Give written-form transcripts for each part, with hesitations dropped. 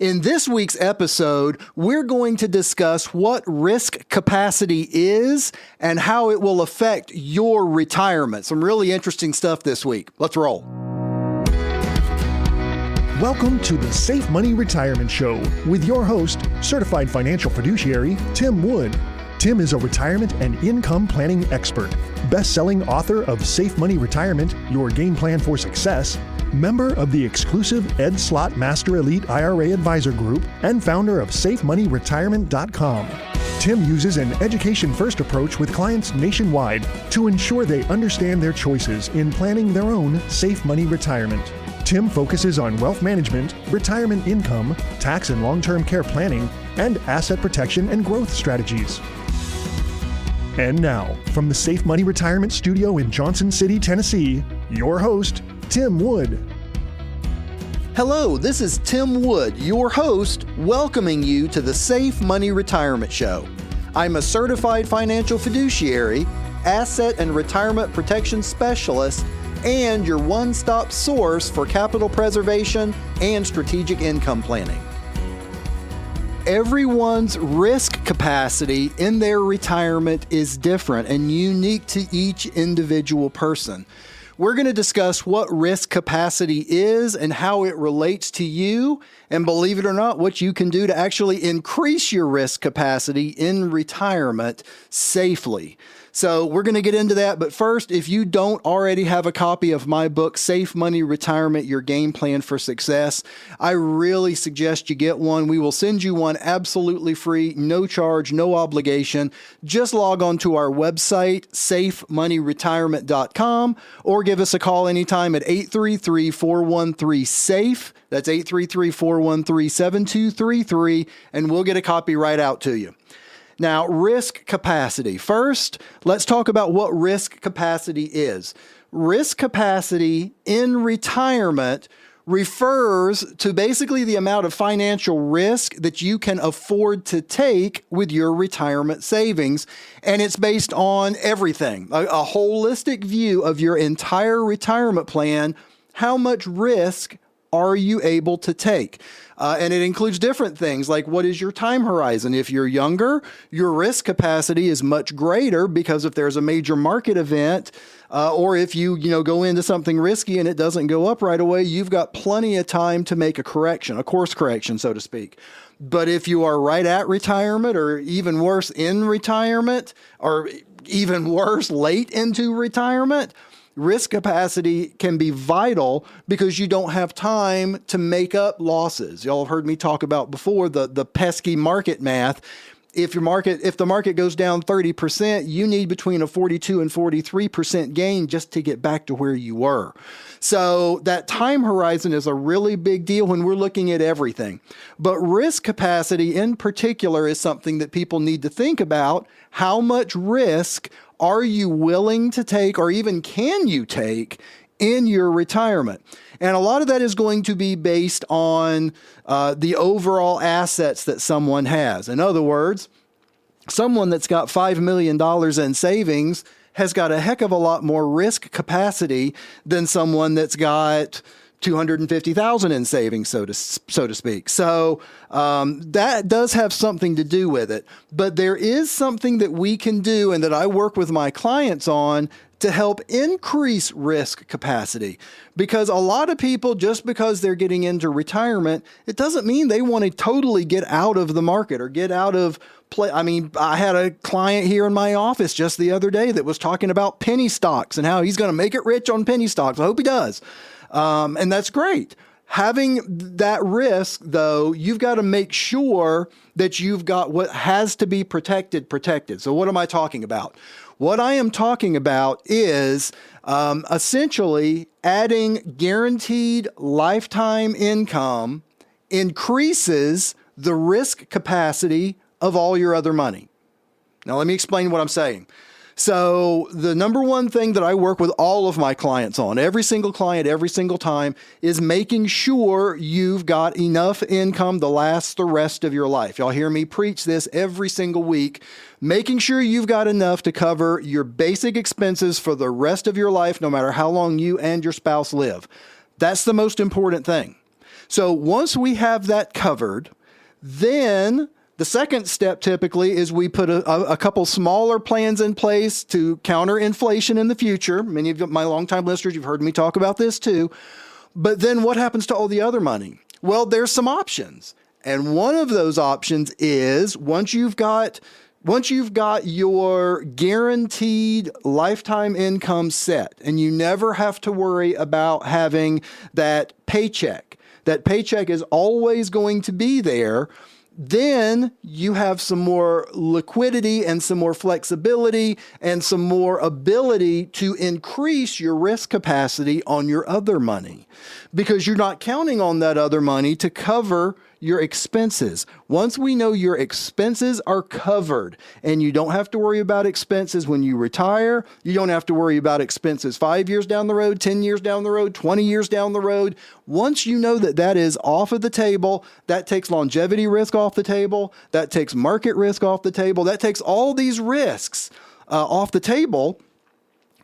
In this week's episode, we're going to discuss what risk capacity is and how it will affect your retirement. Some really interesting stuff this week. Let's roll. Welcome to the Safe Money Retirement Show with your host, certified financial fiduciary, Tim Wood. Tim is a retirement and income planning expert, best-selling author of Safe Money Retirement, Your Game Plan for Success, member of the exclusive Ed Slott Master Elite IRA Advisor Group, and founder of SafeMoneyRetirement.com. Tim uses an education-first approach with clients nationwide to ensure they understand their choices in planning their own safe money retirement. Tim focuses on wealth management, retirement income, tax and long-term care planning, and asset protection and growth strategies. And now, from the Safe Money Retirement Studio in Johnson City, Tennessee, your host, Tim Wood. Hello, this is Tim Wood, your host, welcoming you to the Safe Money Retirement Show. I'm a certified financial fiduciary, asset and retirement protection specialist, and your one-stop source for capital preservation and strategic income planning. Everyone's risk capacity in their retirement is different and unique to each individual person. We're going to discuss what risk capacity is and how it relates to you, and believe it or not, what you can do to actually increase your risk capacity in retirement safely. So we're going to get into that, but first, if you don't already have a copy of my book, Safe Money Retirement, Your Game Plan for Success, I really suggest you get one. We will send you one absolutely free, no charge, no obligation. Just log on to our website, safemoneyretirement.com, or give us a call anytime at 833-413-SAFE. That's 833-413-7233, and we'll get a copy right out to you. Now, risk capacity. First, let's talk about what risk capacity is. Risk capacity in retirement refers to basically the amount of financial risk that you can afford to take with your retirement savings. And it's based on everything, a holistic view of your entire retirement plan. How much risk are you able to take? And it includes different things like what is your time horizon? If you're younger, your risk capacity is much greater because if there's a major market event, or if you go into something risky and it doesn't go up right away, you've got plenty of time to make a correction, a course correction, so to speak. But if you are right at retirement, or even worse in retirement, or even worse late into retirement, risk capacity can be vital because you don't have time to make up losses. Y'all have heard me talk about before the pesky market math. If the market goes down 30%, you need between a 42 and 43% gain just to get back to where you were. So that time horizon is a really big deal when we're looking at everything. But risk capacity in particular is something that people need to think about. How much risk are you willing to take, or even can you take in your retirement? And a lot of that is going to be based on the overall assets that someone has. In other words, someone that's got $5 million in savings has got a heck of a lot more risk capacity than someone that's got $250,000 in savings, so to speak. So that does have something to do with it. But there is something that we can do and that I work with my clients on to help increase risk capacity. Because a lot of people, just because they're getting into retirement, it doesn't mean they want to totally get out of the market or get out of play. I mean, I had a client here in my office just the other day that was talking about penny stocks and how he's going to make it rich on penny stocks. I hope he does. And that's great. Having that risk, though, you've got to make sure that you've got what has to be protected. So what am I talking about? What I am talking about is essentially adding guaranteed lifetime income increases the risk capacity of all your other money. Now, let me explain what I'm saying. So the number one thing that I work with all of my clients on, every single client, every single time, is making sure you've got enough income to last the rest of your life. Y'all hear me preach this every single week. Making sure you've got enough to cover your basic expenses for the rest of your life, no matter how long you and your spouse live. That's the most important thing. So once we have that covered, then the second step typically is we put a couple smaller plans in place to counter inflation in the future. Many of my longtime listeners, you've heard me talk about this too. But then what happens to all the other money? Well, there's some options. And one of those options is once you've got your guaranteed lifetime income set and you never have to worry about having that paycheck is always going to be there, then you have some more liquidity and some more flexibility and some more ability to increase your risk capacity on your other money because you're not counting on that other money to cover your expenses. Once we know your expenses are covered and you don't have to worry about expenses when you retire, you don't have to worry about expenses 5 years down the road, 10 years down the road, 20 years down the road. Once you know that that is off of the table, that takes longevity risk off the table, that takes market risk off the table, that takes all these risks off the table,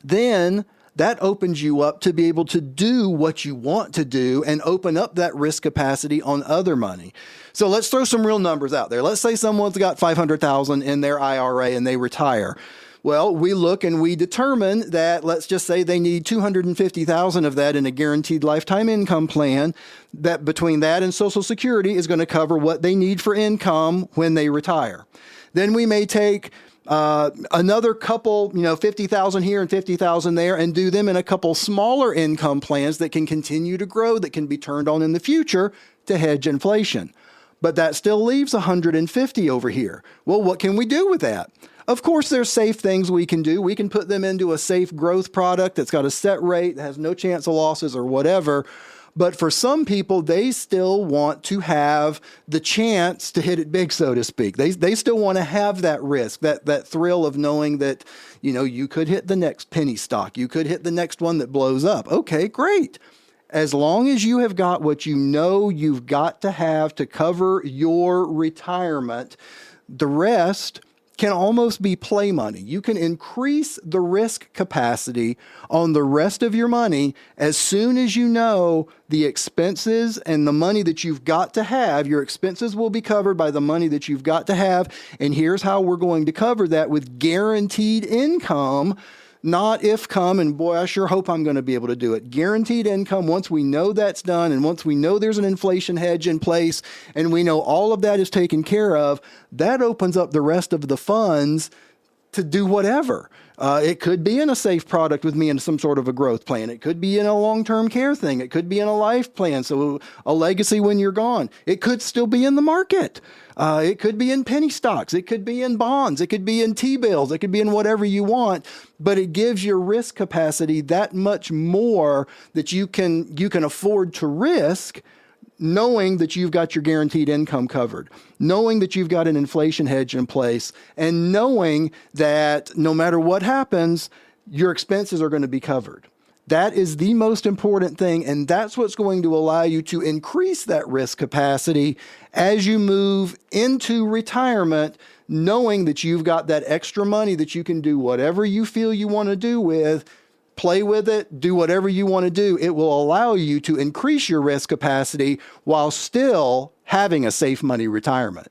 then that opens you up to be able to do what you want to do and open up that risk capacity on other money. So let's throw some real numbers out there. Let's say someone's got $500,000 in their IRA and they retire. Well, we look and we determine that, let's just say they need $250,000 of that in a guaranteed lifetime income plan, that between that and Social Security is going to cover what they need for income when they retire. Then we may take another couple, 50,000 here and 50,000 there and do them in a couple smaller income plans that can continue to grow, that can be turned on in the future to hedge inflation. But that still leaves 150 over here. Well, what can we do with that? Of course, there's safe things we can do. We can put them into a safe growth product that's got a set rate, that has no chance of losses or whatever. But for some people, they still want to have the chance to hit it big, so to speak. They still want to have that risk, that thrill of knowing that, you could hit the next penny stock. You could hit the next one that blows up. Okay, great. As long as you have got what you know you've got to have to cover your retirement, the rest can almost be play money. You can increase the risk capacity on the rest of your money as soon as you know the expenses and the money that you've got to have. Your expenses will be covered by the money that you've got to have. And here's how we're going to cover that with guaranteed income, not if come, and boy, I sure hope I'm going to be able to do it. Guaranteed income, once we know that's done, and once we know there's an inflation hedge in place, and we know all of that is taken care of, that opens up the rest of the funds to do whatever. It could be in a safe product with me in some sort of a growth plan. It could be in a long-term care thing. It could be in a life plan, so a legacy when you're gone. It could still be in the market. It could be in penny stocks. It could be in bonds. It could be in T-bills. It could be in whatever you want. But it gives your risk capacity that much more that you can afford to risk, knowing that you've got your guaranteed income covered, knowing that you've got an inflation hedge in place, and knowing that no matter what happens, your expenses are going to be covered. That is the most important thing, and that's what's going to allow you to increase that risk capacity as you move into retirement, knowing that you've got that extra money that you can do whatever you feel you want to do with. Play with it, do whatever you want to do. It will allow you to increase your risk capacity while still having a safe money retirement.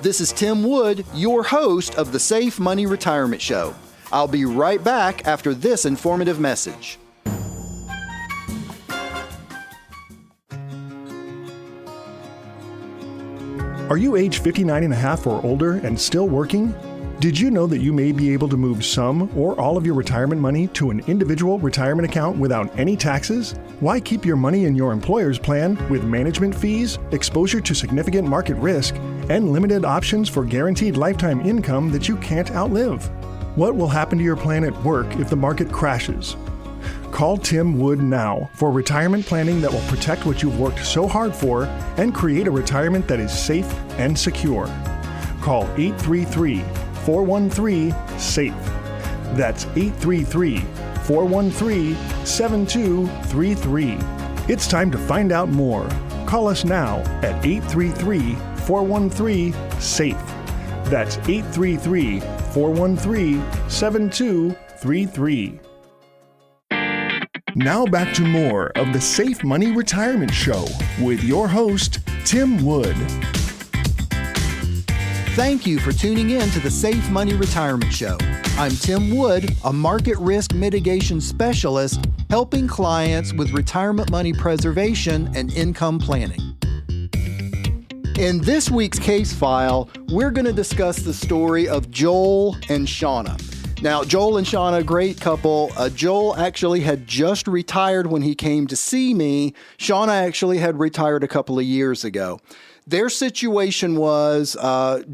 This is Tim Wood, your host of the Safe Money Retirement Show. I'll be right back after this informative message. Are you age 59 and a half or older and still working? Did you know that you may be able to move some or all of your retirement money to an individual retirement account without any taxes? Why keep your money in your employer's plan with management fees, exposure to significant market risk, and limited options for guaranteed lifetime income that you can't outlive? What will happen to your plan at work if the market crashes? Call Tim Wood now for retirement planning that will protect what you've worked so hard for and create a retirement that is safe and secure. Call 833-413-SAFE. That's 833-413-7233. It's time to find out more. Call us now at 833-413-SAFE. That's 833-413-7233. Now back to more of the Safe Money Retirement Show with your host, Tim Wood. Thank you for tuning in to the Safe Money Retirement Show. I'm Tim Wood, a market risk mitigation specialist helping clients with retirement money preservation and income planning. In this week's case file, we're going to discuss the story of Joel and Shauna. Now, Joel and Shauna, great couple. Joel actually had just retired when he came to see me. Shauna actually had retired a couple of years ago. Their situation was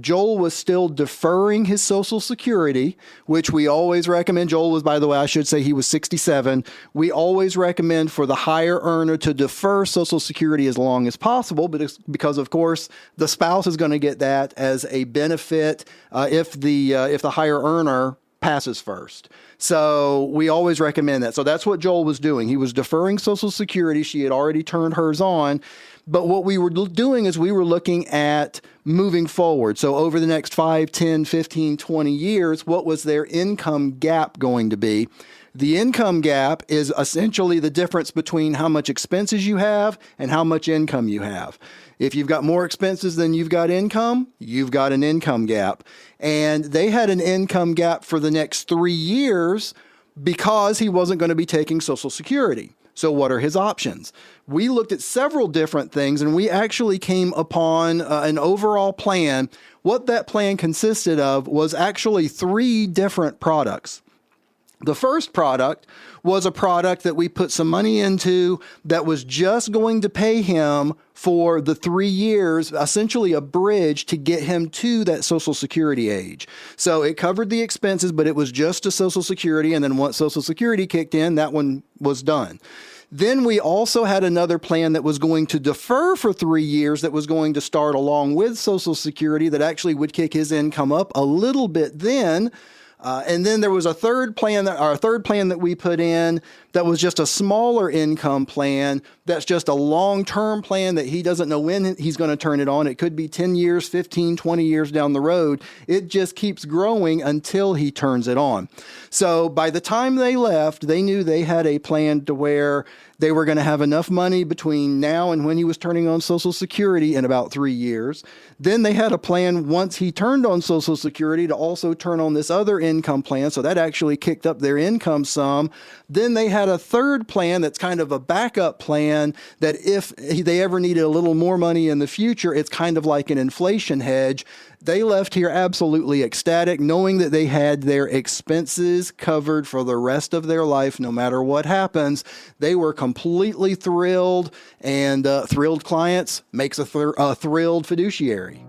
Joel was still deferring his Social Security, which we always recommend. Joel was, by the way, I should say he was 67. We always recommend for the higher earner to defer Social Security as long as possible, because of course the spouse is going to get that as a benefit if the higher earner passes first. So we always recommend that. So that's what Joel was doing. He was deferring Social Security. She had already turned hers on. But what we were doing is we were looking at moving forward. So over the next 5, 10, 15, 20 years, what was their income gap going to be? The income gap is essentially the difference between how much expenses you have and how much income you have. If you've got more expenses than you've got income, you've got an income gap. And they had an income gap for the next 3 years because he wasn't going to be taking Social Security. So what are his options? We looked at several different things, and we actually came upon an overall plan. What that plan consisted of was actually 3 different products. The first product was a product that we put some money into that was just going to pay him for the 3 years, essentially a bridge to get him to that Social Security age. So it covered the expenses, but it was just to Social Security. And then once Social Security kicked in, that one was done. Then we also had another plan that was going to defer for 3 years that was going to start along with Social Security that actually would kick his income up a little bit then. And then there was a third plan that we put in that was just a smaller income plan. That's just a long-term plan that he doesn't know when he's going to turn it on. It could be 10 years, 15, 20 years down the road. It just keeps growing until he turns it on. So by the time they left, they knew they had a plan to where they were going to have enough money between now and when he was turning on Social Security in about 3 years. Then they had a plan once he turned on Social Security to also turn on this other income plan. So that actually kicked up their income some. Then they had a third plan that's kind of a backup plan that if they ever needed a little more money in the future, it's kind of like an inflation hedge. They left here absolutely ecstatic, knowing that they had their expenses covered for the rest of their life, no matter what happens. They were completely thrilled, and thrilled clients makes a thrilled fiduciary.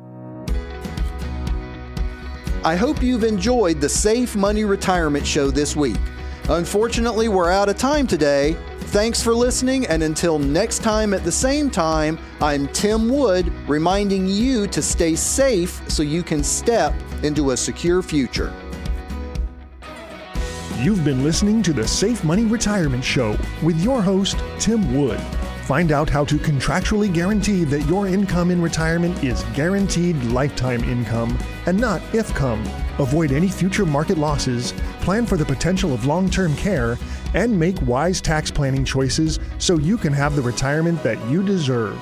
I hope you've enjoyed the Safe Money Retirement Show this week. Unfortunately, we're out of time today. Thanks for listening, and until next time at the same time, I'm Tim Wood, reminding you to stay safe so you can step into a secure future. You've been listening to the Safe Money Retirement Show with your host, Tim Wood. Find out how to contractually guarantee that your income in retirement is guaranteed lifetime income and not if-come. Avoid any future market losses, plan for the potential of long-term care, and make wise tax planning choices so you can have the retirement that you deserve.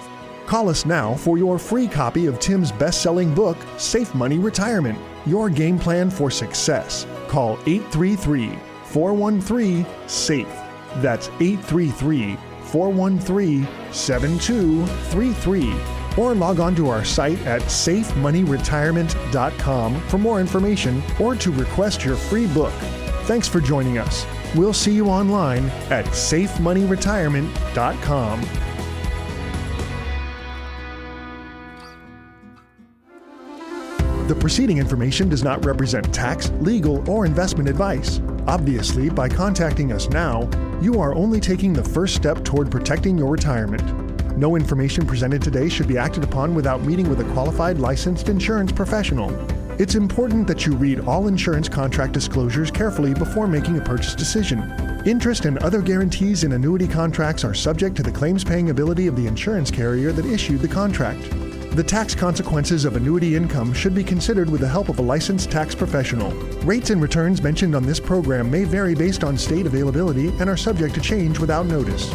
Call us now for your free copy of Tim's best-selling book, Safe Money Retirement, Your Game Plan for Success. Call 833-413-SAFE. That's 833-413-7233. Or log on to our site at safemoneyretirement.com for more information or to request your free book. Thanks for joining us. We'll see you online at safemoneyretirement.com. The preceding information does not represent tax, legal, or investment advice. Obviously, by contacting us now, you are only taking the first step toward protecting your retirement. No information presented today should be acted upon without meeting with a qualified licensed insurance professional. It's important that you read all insurance contract disclosures carefully before making a purchase decision. Interest and other guarantees in annuity contracts are subject to the claims-paying ability of the insurance carrier that issued the contract. The tax consequences of annuity income should be considered with the help of a licensed tax professional. Rates and returns mentioned on this program may vary based on state availability and are subject to change without notice.